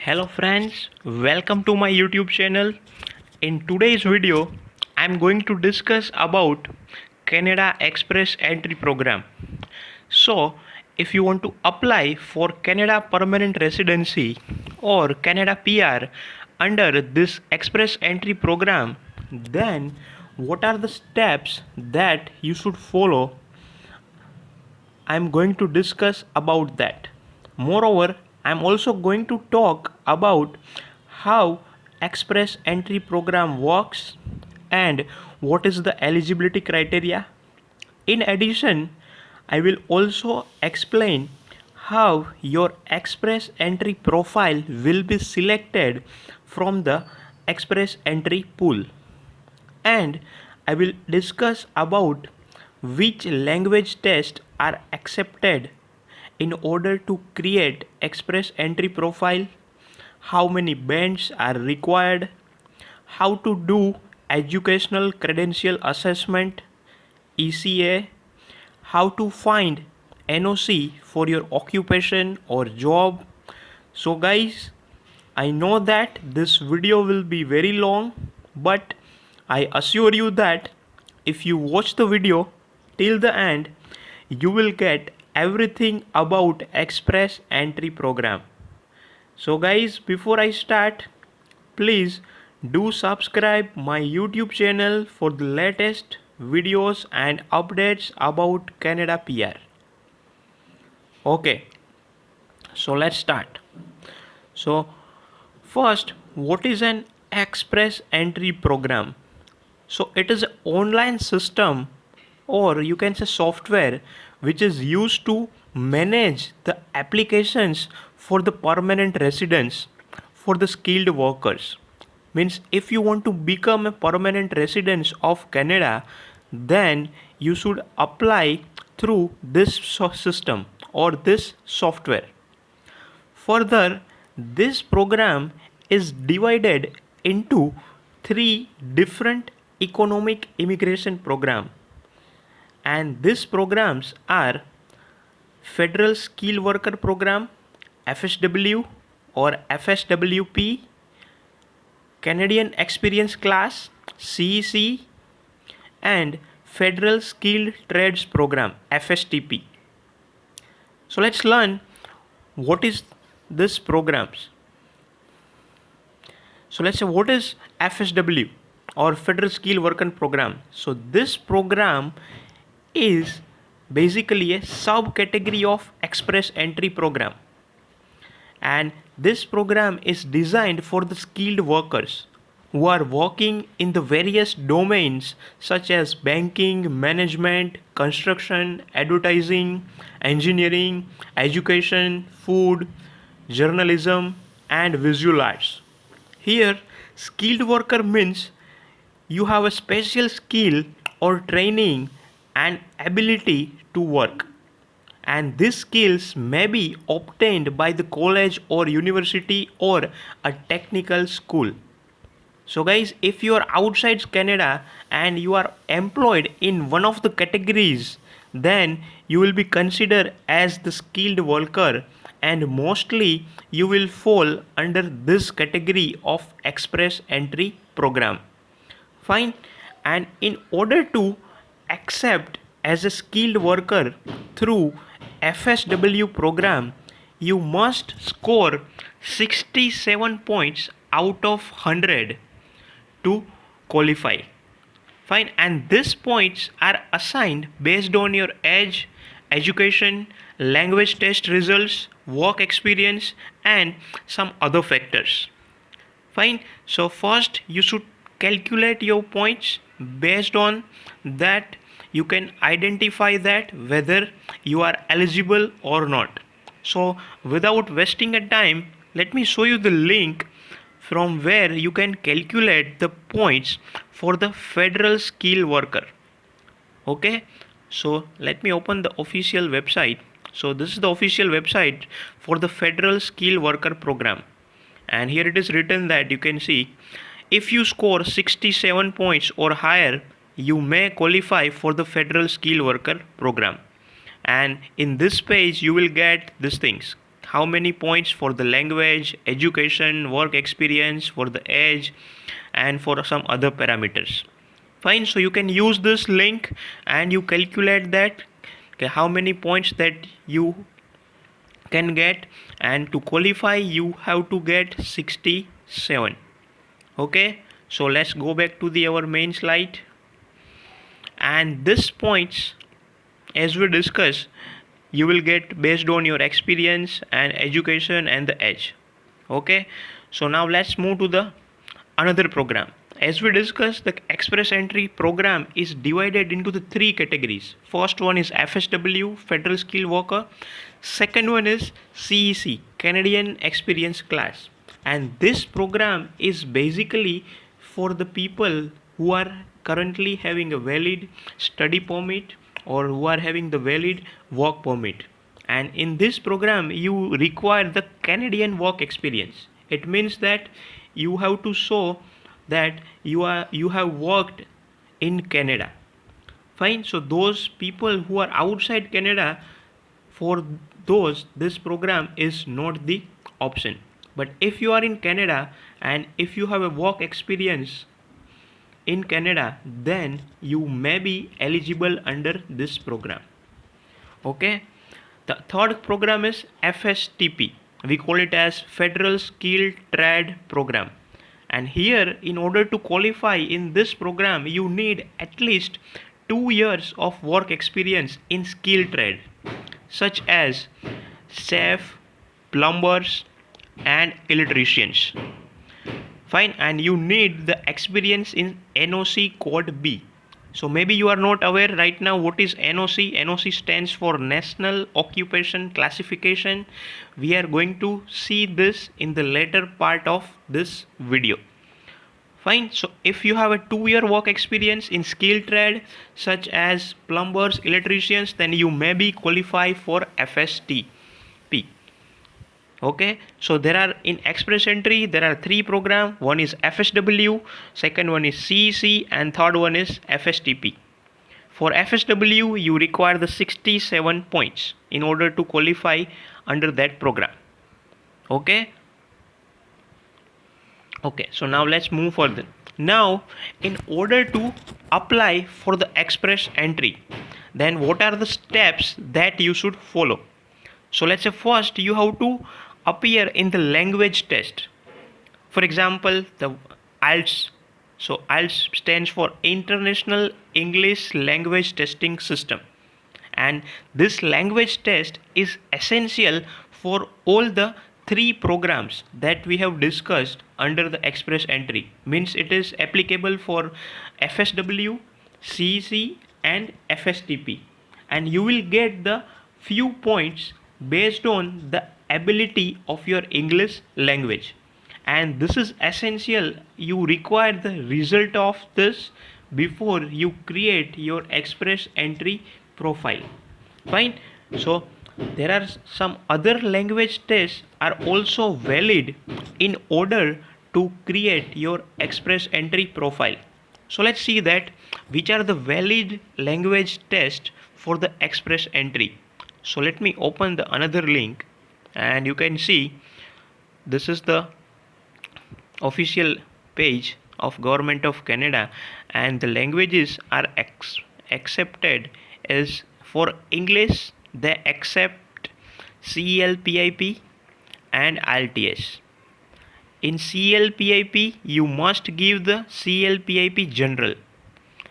Hello friends, welcome to my YouTube channel. In today's video, I'm going to discuss about Canada Express Entry Program. So, if you want to apply for Canada Permanent Residency or Canada PR under this Express Entry Program, then what are the steps that you should follow? I'm going to discuss about that. Moreover, I'm also going to talk about how Express Entry Program works and what is the eligibility criteria. In addition, I will also explain how your Express Entry profile will be selected from the Express Entry pool, and I will discuss about which language tests are accepted in order to create express entry profile, how many bands are required, how to do educational credential assessment ECA, how to find NOC for your occupation or job. So guys, I know that this video will be very long, but I assure you that if you watch the video till the end, you will get everything about Express Entry Program. So guys, before I start, please do subscribe my YouTube channel for the latest videos and updates about Canada PR. Okay, so let's start. So first, what is an Express Entry Program? So it is an online system, or you can say software, which is used to manage the applications for the permanent residents for the skilled workers. Means if you want to become a permanent resident of Canada, then you should apply through this system or this software. Further, this program is divided into three different economic immigration programs, and these programs are Federal Skilled Worker Program, FSW or FSWP, Canadian Experience Class, CEC, and Federal Skilled Trades Program, FSTP. So let's learn what is this programs. So let's say what is FSW or Federal Skilled Worker Program. So this program is basically a subcategory of Express Entry Program, and this program is designed for the skilled workers who are working in the various domains such as banking, management, construction, advertising, engineering, education, food, journalism, and visual arts. Here, skilled worker means you have a special skill or training and ability to work, and these skills may be obtained by the college or university or a technical school. So guys, if you are outside Canada and you are employed in one of the categories, then you will be considered as the skilled worker, and mostly you will fall under this category of Express Entry Program. Fine. And in order to accept as a skilled worker through FSW program, you must score 67 points out of 100 to qualify. Fine. And these points are assigned based on your age, education, language test results, work experience, and some other factors. Fine. So first you should calculate your points. Based on that, you can identify that whether you are eligible or not. So without wasting a time, let me show you the link from where you can calculate the points for the federal skill worker. Okay, so let me open the official website. So this is the official website for the federal skill worker program, and here it is written that you can see if you score 67 points or higher, you may qualify for the federal skill worker program. And in this page you will get these things: how many points for the language, education, work experience, for the age, and for some other parameters. Fine, so you can use this link and you calculate that, okay, how many points that you can get, and to qualify you have to get 67. Okay, so let's go back to the our main slide. And this points, as we discussed, you will get based on your experience and education and the age. Okay, so now let's move to the another program. As we discussed, the express entry program is divided into the three categories. First one is FSW, Federal Skilled Worker. Second one is CEC, Canadian Experience Class. And this program is basically for the people who are currently having a valid study permit or who are having the valid work permit. And in this program, you require the Canadian work experience. It means that you have to show that you have worked in Canada. Fine, so those people who are outside Canada, for those this program is not the option. But if you are in Canada and if you have a work experience in Canada, then you may be eligible under this program. Okay, the third program is FSTP. We call it as Federal Skilled Trade Program. And here, in order to qualify in this program, you need at least 2 years of work experience in skilled trade, such as chef, plumbers, and electricians. Fine, and you need the experience in NOC code B. So maybe you are not aware right now what is NOC. NOC stands for National Occupation Classification. We are going to see this in the later part of this video. Fine, so if you have a 2-year work experience in skilled trade such as plumbers, electricians, then you may be qualified for FSTP. Okay, so there are in express entry there are 3 programs. One is FSW, second one is CEC, and third one is FSTP. For FSW you require the 67 points in order to qualify under that program. Okay, so now let's move further. Now, in order to apply for the express entry, then what are the steps that you should follow? So let's say first you have to appear in the language test. For example, the IELTS. So IELTS stands for International English Language Testing System. And this language test is essential for all the 3 programs that we have discussed under the express entry. Means it is applicable for FSW, CEC, and FSTP. And you will get the few points based on the ability of your English language. And this is essential. You require the result of this before you create your express entry profile. Fine, so there are some other language tests are also valid in order to create your express entry profile. So let's see that which are the valid language tests for the express entry. So let me open the another link, and you can see this is the official page of Government of Canada, and the languages are accepted as for English they accept CLPIP and IELTS. In CLPIP you must give the CLPIP general,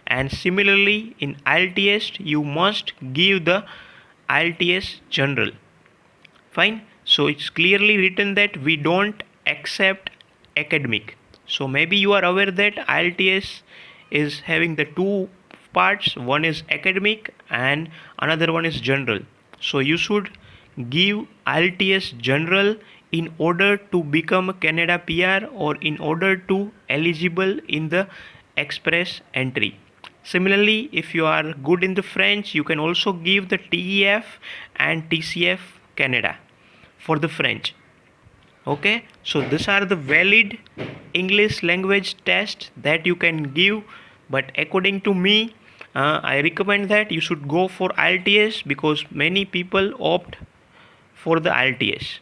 and similarly in IELTS you must give the IELTS general. Fine, so it's clearly written that we don't accept academic. So maybe you are aware that IELTS is having the 2 parts, one is academic and another one is general. So you should give IELTS general in order to become a Canada PR or in order to eligible in the express entry. Similarly, if you are good in the French, you can also give the TEF and TCF Canada for the French. Okay, so these are the valid English language tests that you can give, but according to me, I recommend that you should go for IELTS because many people opt for the IELTS.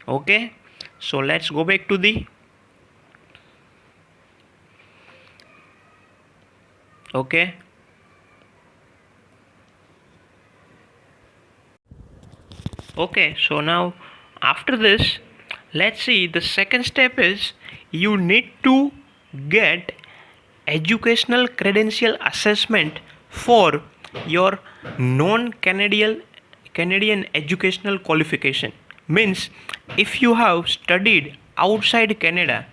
Okay, so let's go back to the okay. Okay, so now after this, let's see, the second step is you need to get educational credential assessment for your non Canadian educational qualification. Means if you have studied outside Canada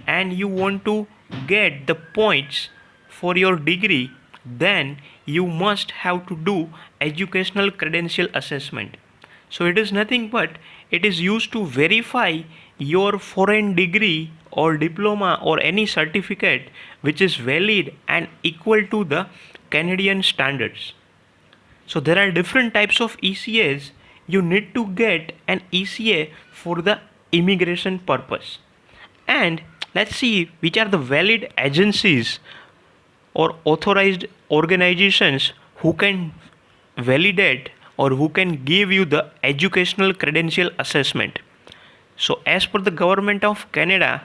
and you want to get the points for your degree, then you must have to do educational credential assessment. So it is nothing but it is used to verify your foreign degree or diploma or any certificate which is valid and equal to the Canadian standards. So there are different types of ECAs. You need to get an ECA for the immigration purpose. And let's see which are the valid agencies or authorized organizations who can validate or who can give you the educational credential assessment. So as per the Government of Canada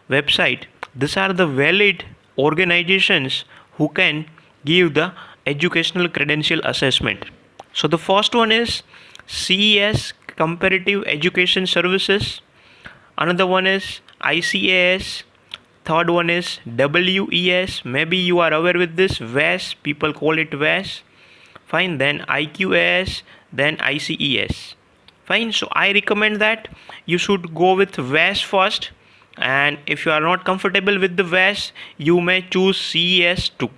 website, these are the valid organizations who can give the educational credential assessment. So the first one is CES, Comparative Education Services. Another one is ICAS. Third one is WES. Maybe you are aware with this. WES, people call it WES. Fine. Then IQAS, then ICES. Fine. So I recommend that you should go with WES first, and if you are not comfortable with the WES, you may choose CES too.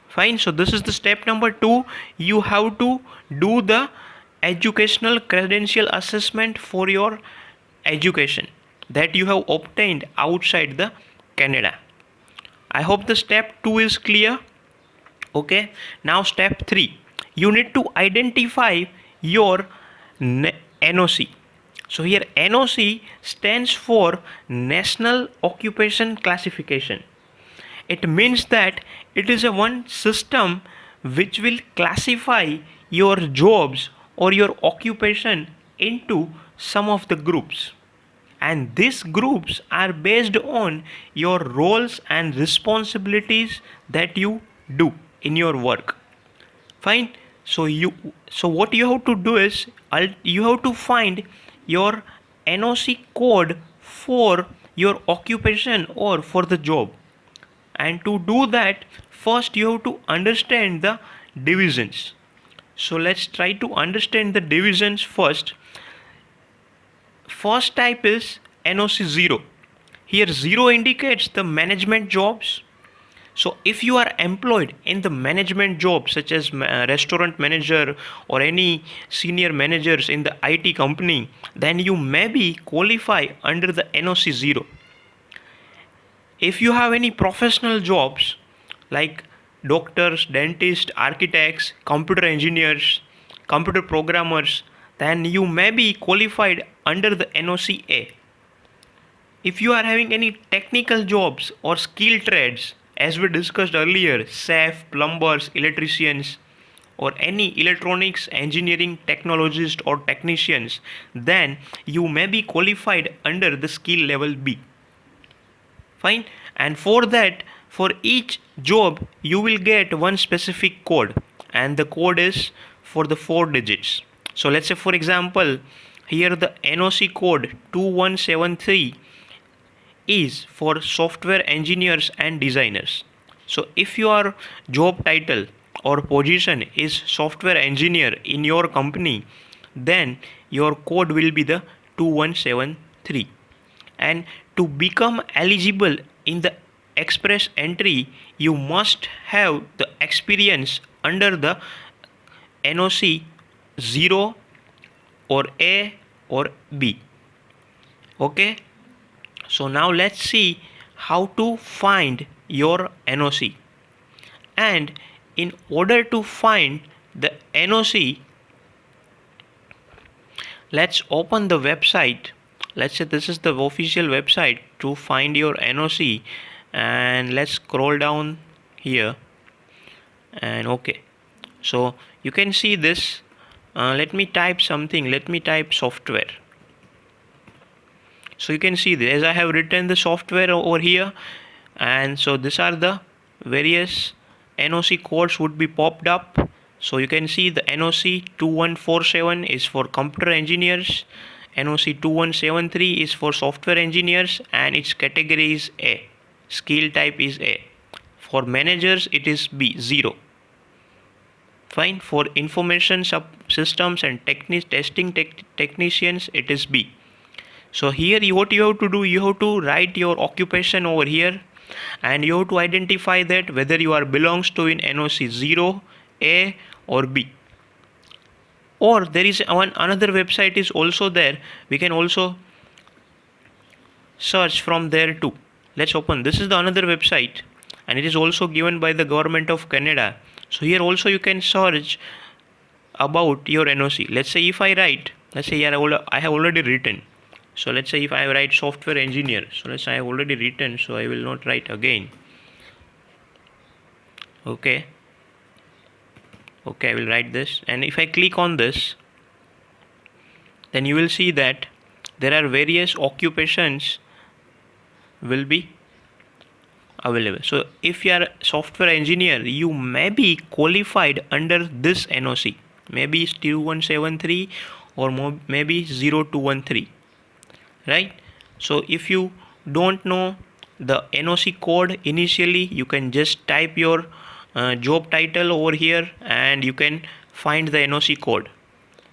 Fine. So this is the step number 2. You have to do the educational credential assessment for your education that you have obtained outside the Canada. I hope the step 2 is clear. Okay, now step 3, you need to identify your NOC. So here NOC stands for National Occupation Classification. It means that it is a one system which will classify your jobs or your occupation into some of the groups, and these groups are based on your roles and responsibilities that you do in your work. Fine. So what you have to do is you have to find your NOC code for your occupation or for the job. And to do that, first you have to understand the divisions. So let's try to understand the divisions first. First type is NOC 0. Here 0 indicates the management jobs. So if you are employed in the management job such as restaurant manager or any senior managers in the IT company, then you may be qualify under the NOC 0. If you have any professional jobs like doctors, dentists, architects, computer engineers, computer programmers, then you may be qualified under the NOC A. If you are having any technical jobs or skill trades, as we discussed earlier, chef, plumbers, electricians, or any electronics engineering technologists or technicians, then you may be qualified under the skill level B. Fine. And for that, for each job you will get one specific code, and the code is for the 4 digits. So let's say for example, here the NOC code 2173 is for software engineers and designers. So if your job title or position is software engineer in your company, then your code will be the 2173. And to become eligible in the express entry, you must have the experience under the NOC 0 or A or B. Okay, so now let's see how to find your NOC. And in order to find the NOC, let's open the website. Let's say this is the official website to find your NOC, and let's scroll down here. And okay, so you can see this. Let me type something. Let me type software. So you can see this as I have written the software over here, and so these are the various NOC codes would be popped up. So you can see the NOC 2147 is for computer engineers, NOC 2173 is for software engineers, and its category is A. Skill type is A. For managers it is B, 0. Fine. For information systems and testing technicians it is B. So here what you have to do, you have to write your occupation over here, and you have to identify that whether you are belongs to in NOC 0, A or B. Or there is another website is also there, we can also search from there too. Let's open, this is the another website, and it is also given by the government of Canada. So here also you can search about your NOC. Let's say if I write, let's say here I have already written. So let's say if I write software engineer, so let's say I have already written, so I will not write again. Okay, I will write this, and if I click on this, then you will see that there are various occupations will be available. So if you are a software engineer, you may be qualified under this NOC, maybe 2173 or maybe 0213, right? So if you don't know the NOC code initially, you can just type your job title over here and you can find the NOC code.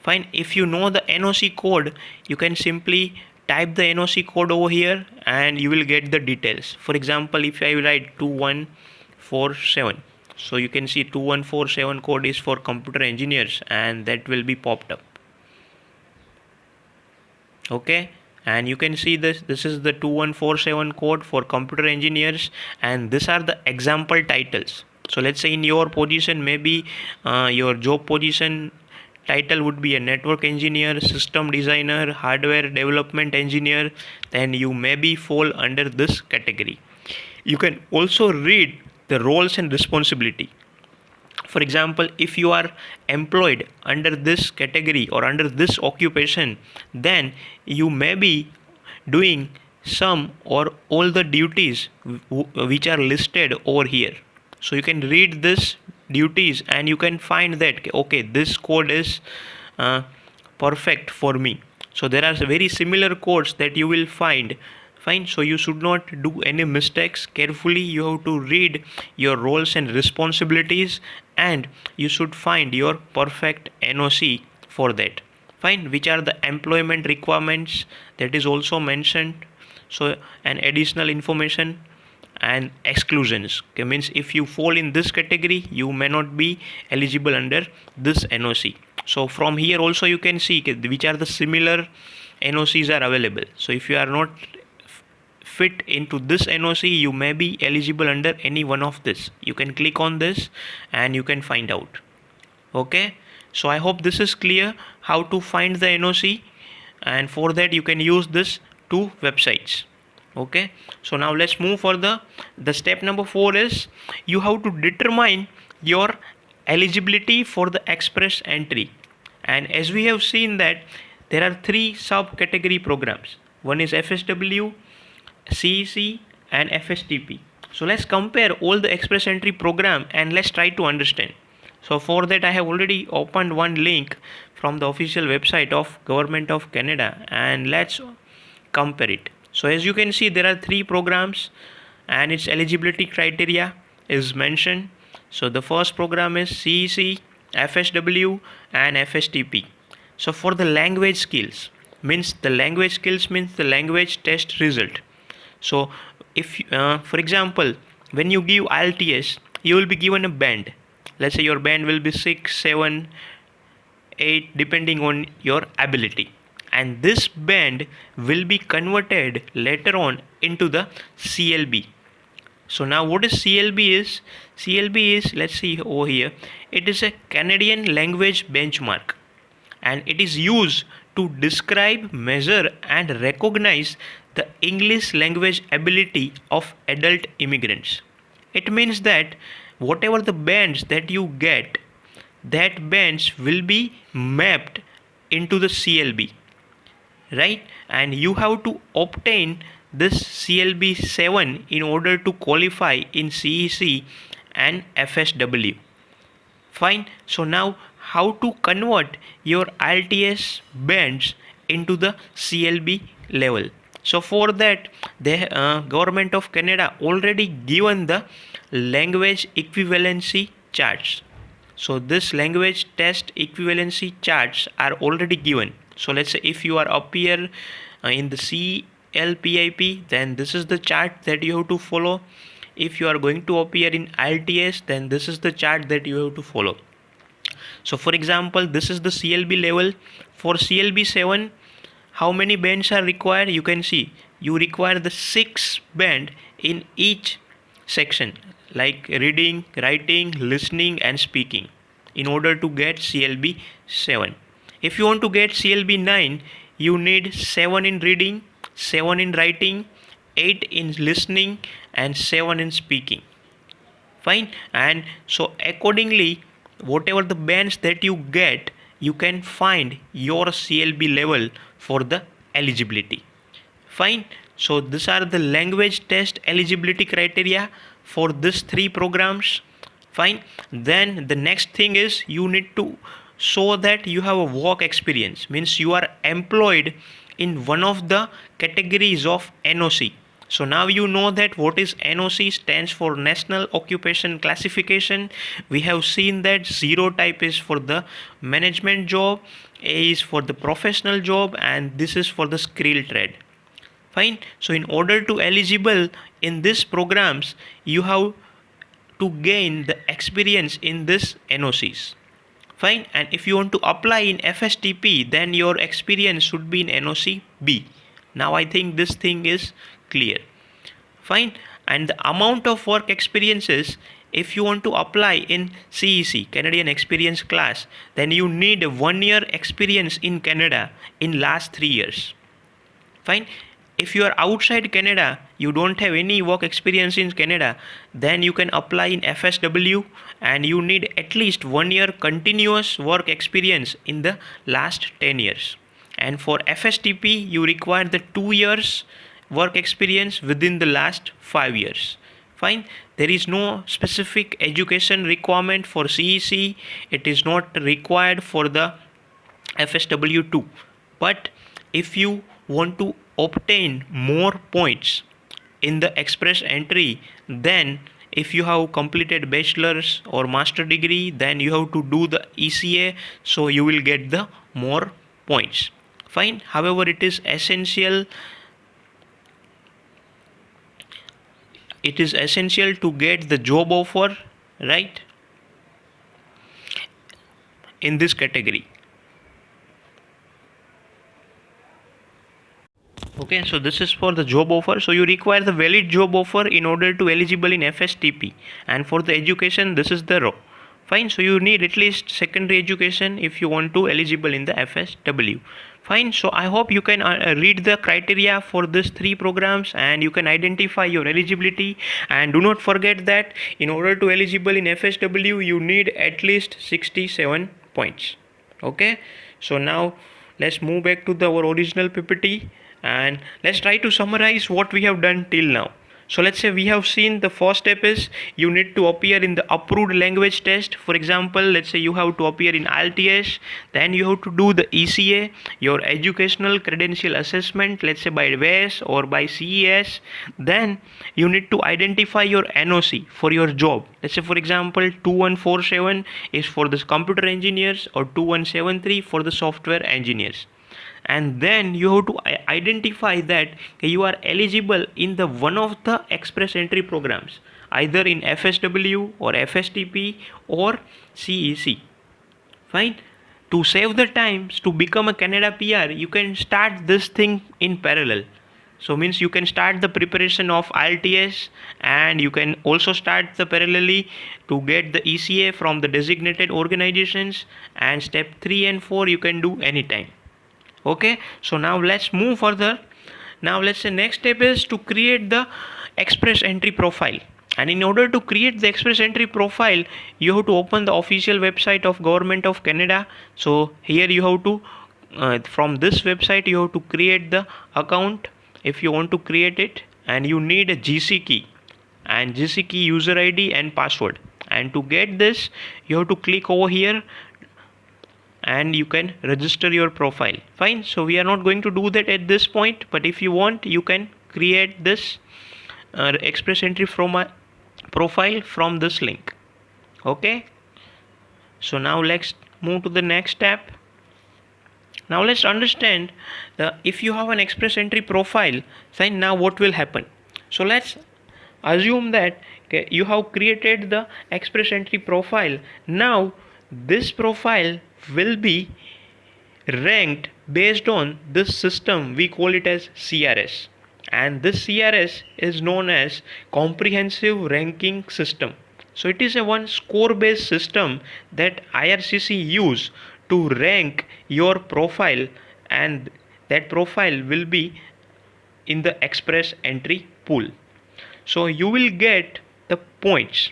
Fine. If you know the NOC code, you can simply type the NOC code over here and you will get the details. For example, if I write 2147, so you can see 2147 code is for computer engineers, and that will be popped up. Okay, and you can see this is the 2147 code for computer engineers, and these are the example titles. So let's say in your position, maybe your job position title would be a network engineer, system designer, hardware development engineer, then you maybe fall under this category. You can also read the roles and responsibility. For example, if you are employed under this category or under this occupation, then you may be doing some or all the duties which are listed over here. So you can read this duties and you can find that okay, this code is perfect for me. So there are very similar codes that you will find. Fine. So you should not do any mistakes. Carefully you have to read your roles and responsibilities, and you should find your perfect NOC for that. Fine. Which are the employment requirements, that is also mentioned. So an additional information and exclusions. Okay, means if you fall in this category, you may not be eligible under this NOC. So from here also you can see which are the similar NOCs are available. So if you are not fit into this NOC, you may be eligible under any one of this. You can click on this and you can find out. Okay, so I hope this is clear how to find the NOC, and for that you can use this two websites. Okay, so now let's move further. The step number 4 is you have to determine your eligibility for the express entry. And as we have seen that there are 3 subcategory programs. One is FSW, CEC and FSTP. So let's compare all the express entry program and let's try to understand. So for that I have already opened one link from the official website of Government of Canada, and let's compare it. So as you can see, there are 3 programs and its eligibility criteria is mentioned. So the first program is CEC, FSW and FSTP. So for the language skills, means the language language test result. So if for example, when you give IELTS, you will be given a band. Let's say your band will be 6, 7, 8 depending on your ability, and this band will be converted later on into the CLB. So now what is CLB is? CLB is, let's see over here, it is a Canadian language benchmark, and it is used to describe, measure and recognize the English language ability of adult immigrants. It means that whatever the bands that you get, that bands will be mapped into the CLB, right? and you have to obtain this CLB 7 in order to qualify in CEC and FSW. Fine. So now how to convert your IELTS bands into the CLB level. So for that, the government of Canada already given the language equivalency charts. So this language test equivalency charts are already given. So let's say if you are up here in the CLPIP, then this is the chart that you have to follow. If you are going to appear in IELTS, then this is the chart that you have to follow. So for example, this is the CLB level. For CLB 7, how many bands are required? You can see you require the 6 band in each section, like reading, writing, listening and speaking, in order to get CLB 7. If you want to get CLB 9, you need 7 in reading, 7 in writing, 8 in listening and 7 in speaking. Fine. And so accordingly, whatever the bands that you get, you can find your CLB level for the eligibility. Fine. So these are the language test eligibility criteria for these 3 programs. Fine. Then the next thing is you need to show that you have a work experience, means you are employed in one of the categories of NOC. So now you know that what is NOC stands for National Occupation Classification. We have seen that 0 type is for the management job, A is for the professional job and this is for the skilled trade. Fine. So in order to eligible in these programs, you have to gain the experience in this NOCs. Fine. And if you want to apply in FSTP, then your experience should be in NOC B. Now I think this thing is clear. Fine. And the amount of work experiences, if you want to apply in CEC, Canadian Experience class, then you need a 1 year experience in Canada in last 3 years. Fine. If you are outside Canada, you don't have any work experience in Canada, then you can apply in FSW and you need at least 1 year continuous work experience in the last 10 years. And for FSTP, you require the 2 years work experience within the last 5 years. Fine. There is no specific education requirement for CEC. It is not required for the FSW too. But if you want to obtain more points in the express entry, then if you have completed bachelor's or master degree, then you have to do the ECA, so you will get the more points. Fine. However, it is essential to get the job offer, right, in this category. Okay, so this is for the job offer. So you require the valid job offer in order to eligible in FSTP, and for the education, this is the row. Fine. So you need at least secondary education if you want to eligible in the FSW. Fine. So I hope you can read the criteria for these 3 programs and you can identify your eligibility. And do not forget that in order to eligible in FSW, you need at least 67 points. Okay. So now let's move back to our original PPT and let's try to summarize what we have done till now. So let's say we have seen the first step is you need to appear in the approved language test. For example, let's say you have to appear in IELTS, then you have to do the ECA, your Educational Credential Assessment, let's say by WES or by CES. Then you need to identify your NOC for your job. Let's say for example 2147 is for the computer engineers or 2173 for the software engineers. And then you have to identify that you are eligible in the one of the express entry programs, either in FSW or FSTP or CEC. Fine. To save the time to become a Canada PR, you can start this thing in parallel. So means you can start the preparation of IELTS and you can also start the parallelly to get the ECA from the designated organizations, and step 3 and 4 you can do anytime. Okay, so now let's move further. Now let's say next step is to create the express entry profile. And in order to create the express entry profile, you have to open the official website of Government of Canada. So here you have to from this website you have to create the account if you want to create it, and you need a GC key and GC key, user ID and password. And to get this you have to click over here and you can register your profile. Fine, so we are not going to do that at this point, but if you want you can create this express entry from a profile from this link. Okay, so now let's move to the next step. Now let's understand if you have an express entry profile, then now what will happen. So let's assume that okay, you have created the express entry profile. Now this profile will be ranked based on this system, we call it as CRS, and this CRS is known as comprehensive ranking system. So it is a one score based system that IRCC use to rank your profile, and that profile will be in the express entry pool. So you will get the points,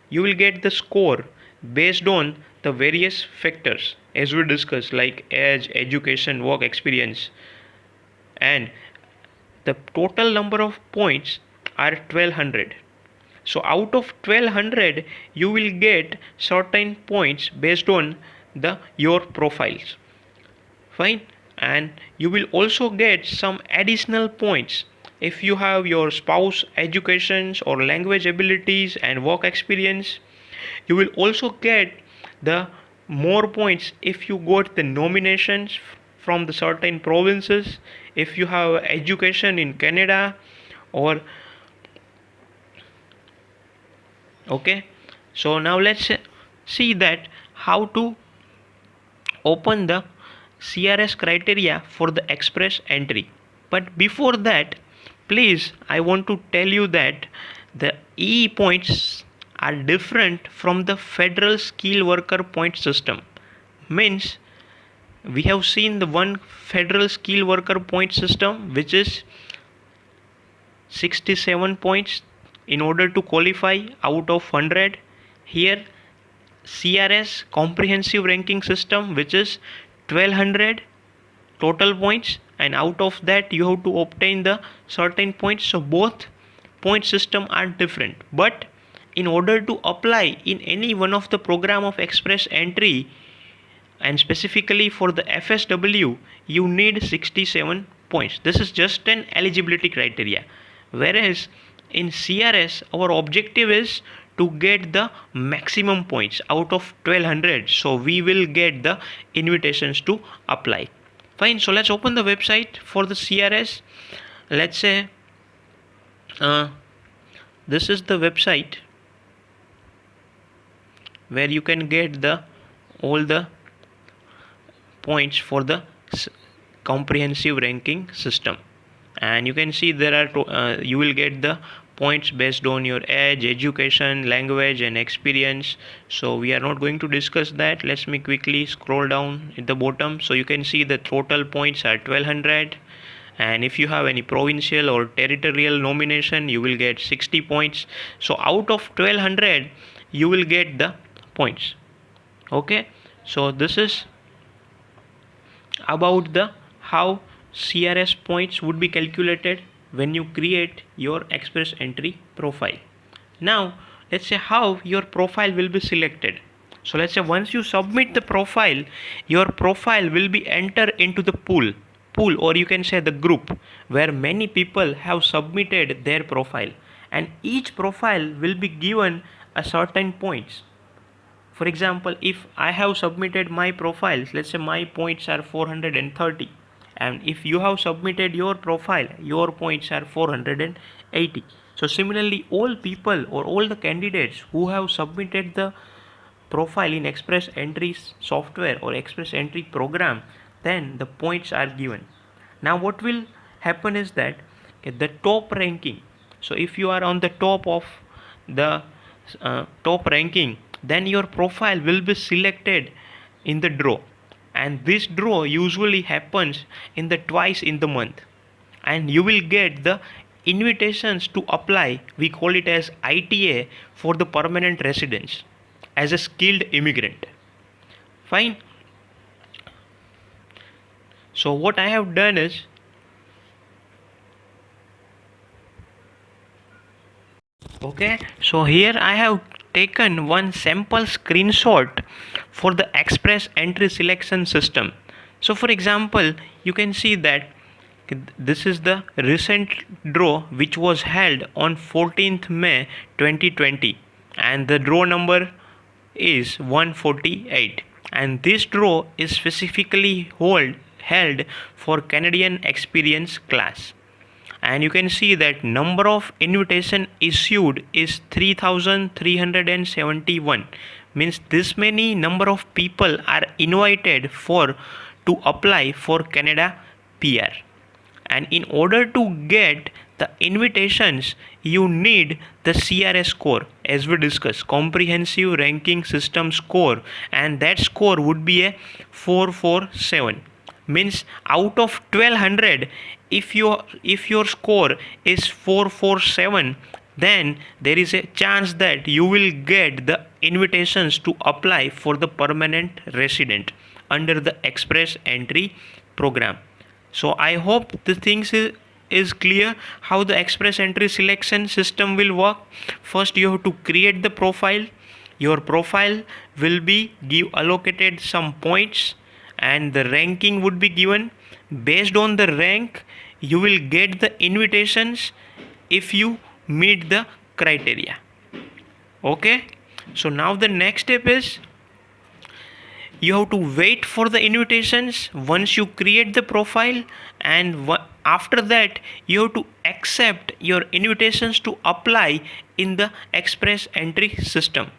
you will get the score based on the various factors as we discussed, like age, education, work experience, and the total number of points are 1200. So out of 1200 you will get certain points based on the your profiles. Fine, and you will also get some additional points if you have your spouse educations or language abilities and work experience. You will also get the more points if you got the nominations from the certain provinces, if you have education in Canada or okay. So now let's see that how to open the CRS criteria for the express entry. But before that, please, I want to tell you that the E points are different from the federal skilled worker point system. Means we have seen the one federal skilled worker point system which is 67 points in order to qualify out of 100. Here CRS comprehensive ranking system which is 1200 total points, and out of that you have to obtain the certain points. So both point system are different, but in order to apply in any one of the program of express entry, and specifically for the FSW, you need 67 points. This is just an eligibility criteria, whereas in CRS our objective is to get the maximum points out of 1200, so we will get the invitations to apply. Fine, so let's open the website for the CRS. Let's say this is the website where you can get the all the points for the comprehensive ranking system, and you can see there are you will get the points based on your age, education, language and experience. So we are not going to discuss that. Let me quickly scroll down at the bottom. So you can see the total points are 1200, and if you have any provincial or territorial nomination you will get 60 points. So out of 1200 you will get the points. Okay, so this is about the how CRS points would be calculated when you create your express entry profile. Now let's say how your profile will be selected. So let's say once you submit the profile, your profile will be entered into the pool, or you can say the group, where many people have submitted their profile, and each profile will be given a certain points. For example, if I have submitted my profiles, let's say my points are 430, and if you have submitted your profile, your points are 480. So similarly, all people or all the candidates who have submitted the profile in express entry software or express entry program, then the points are given. Now what will happen is that the top ranking, so if you are on the top of the top ranking, then your profile will be selected in the draw, and this draw usually happens in the twice in the month, and you will get the invitations to apply, we call it as ITA, for the permanent residence as a skilled immigrant. Fine, So what I have done is, okay, so here I have taken one sample screenshot for the express entry selection system. So for example, you can see that this is the recent draw which was held on 14th May 2020, and the draw number is 148, and this draw is specifically held for Canadian experience class. And you can see that number of invitation issued is 3371, means this many number of people are invited for to apply for Canada PR. And in order to get the invitations, you need the CRS score, as we discussed, comprehensive ranking system score, and that score would be a 447. Means out of 1200, if your score is 447, then there is a chance that you will get the invitations to apply for the permanent resident under the express entry program. So I hope the things is clear how the express entry selection system will work. First you have to create the profile. Your profile will be allocated some points, and the ranking would be given. Based on the rank, you will get the invitations if you meet the criteria. Okay, so now the next step is, you have to wait for the invitations once you create the profile, and after that you have to accept your invitations to apply in the express entry system.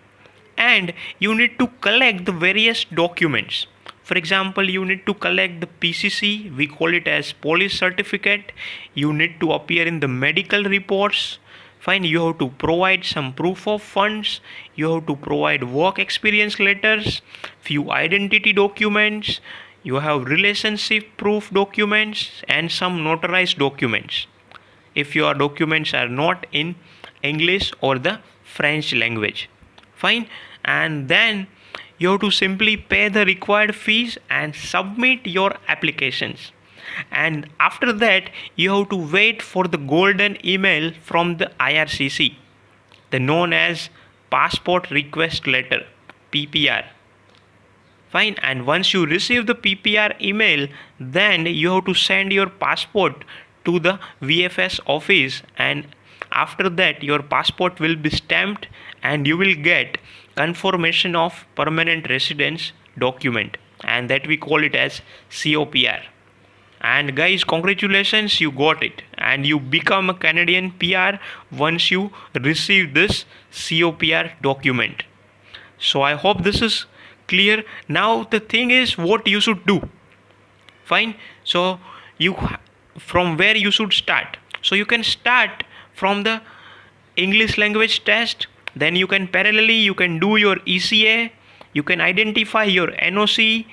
And you need to collect the various documents. For example, you need to collect the PCC, we call it as police certificate. You need to appear in the medical reports. Fine, you have to provide some proof of funds, you have to provide work experience letters, few identity documents, you have relationship proof documents, and some notarized documents if your documents are not in English or the French language. Fine, and then you have to simply pay the required fees and submit your applications. And after that you have to wait for the golden email from the IRCC, the known as passport request letter, PPR. Fine, and once you receive the PPR email, then you have to send your passport to the VFS office, and after that your passport will be stamped and you will get confirmation of permanent residence document, and that we call it as COPR. And guys, congratulations, you got it, and you become a Canadian PR once you receive this COPR document. So I hope this is clear. Now the thing is what you should do. Fine, so you from where you should start. So you can start from the English language test, then you can parallelly you can do your ECA, you can identify your NOC,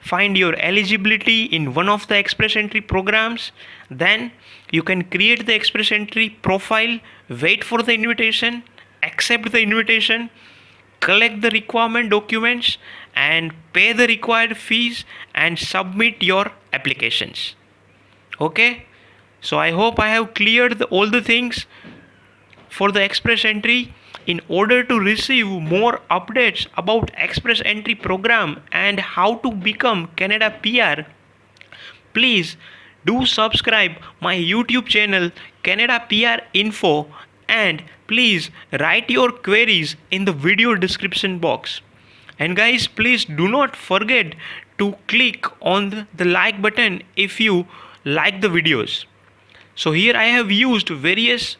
find your eligibility in one of the express entry programs, then you can create the express entry profile, wait for the invitation, accept the invitation, collect the requirement documents, and pay the required fees and submit your applications. Okay, so I hope I have cleared all the things for the express entry. In order to receive more updates about express entry program and how to become Canada PR, please do subscribe my YouTube channel Canada PR Info, and please write your queries in the video description box. And guys, please do not forget to click on the like button if you like the videos. So here I have used various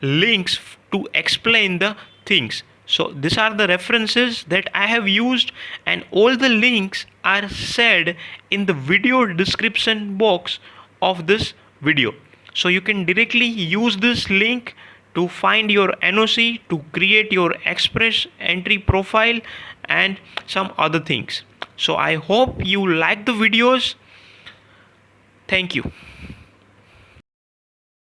links to explain the things. So these are the references that I have used, and all the links are said in the video description box of this video. So you can directly use this link to find your NOC, to create your express entry profile, and some other things. So I hope you like the videos. Thank you.